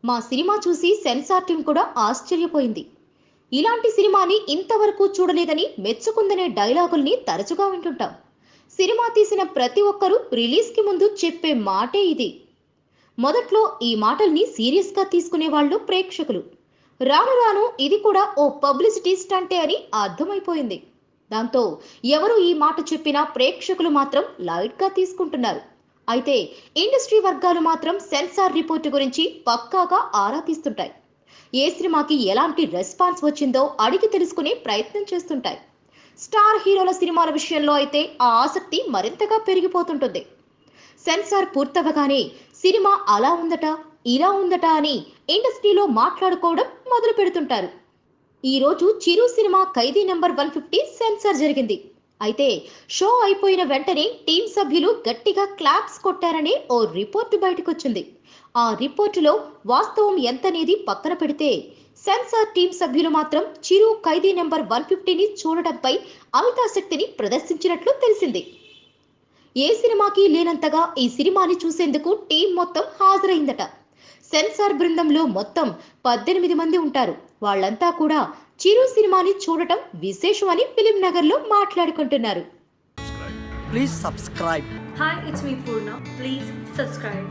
మా సినిమా చూసి censor team కూడా ఆశ్చర్యపోయింది. ఇలాంటి సినిమాని ఇంతవరకు చూడలేదని మెచ్చుకుందనే డైలాగుల్ని తరచుగా వింటుంటాం. సినిమా తీసిన ప్రతి ఒక్కరూ రిలీజ్కి ముందు చెప్పే మాటే ఇది. మొదట్లో ఈ మాటల్ని సీరియస్గా తీసుకునే వాళ్ళు ప్రేక్షకులు. రాను రాను ఇది కూడా ఓ పబ్లిసిటీ స్టంటే అని అర్థమైపోయింది. దాంతో ఎవరు ఈ మాట చెప్పినా ప్రేక్షకులు మాత్రం లైట్గా తీసుకుంటున్నారు. అయితే ఇండస్ట్రీ వర్గాలు మాత్రం సెన్సార్ రిపోర్టు గురించి పక్కాగా ఆరా తీస్తుంటాయి. ఏ సినిమాకి ఎలాంటి రెస్పాన్స్ వచ్చిందో అడిగి తెలుసుకునే ప్రయత్నం చేస్తుంటాయి. స్టార్ హీరోల సినిమాల విషయంలో అయితే ఆ ఆసక్తి మరింతగా పెరిగిపోతుంటుంది. సెన్సార్ పూర్తవగానే సినిమా అలా ఉందట, ఇలా ఉందట అని ఇండస్ట్రీలో మాట్లాడుకోవడం మొదలు పెడుతుంటారు. ఈ రోజు చిరు సినిమా ఖైదీ నెంబర్ 150 సెన్సార్ జరిగింది. అయితే షో అయిపోయిన వెంటనే టీం సభ్యులు గట్టిగా క్లాప్స్ కొట్టారనే ఓ రిపోర్టు బయటకొచ్చింది. ఆ రిపోర్టులో వాస్తవం ఎంతనేది పక్కన పెడితే సెన్సార్ టీం సభ్యులు మాత్రం చిరు ఖైదీ నెంబర్ 150ని చూడటంపై అమితాశక్తిని ప్రదర్శించినట్లు తెలిసింది. ఏ సినిమాకి లేనంతగా ఈ సినిమాని చూసేందుకు టీం మొత్తం హాజరైందట. సెన్సార్ బృందంలో మొత్తం 18 మంది ఉంటారు. వాళ్ళంతా కూడా చిరు సినిమాని చూడటం విశేషమని ఫిలిం నగర్లో మాట్లాడుకుంటున్నారు. Please subscribe. Hi, it's me Purna. Please subscribe.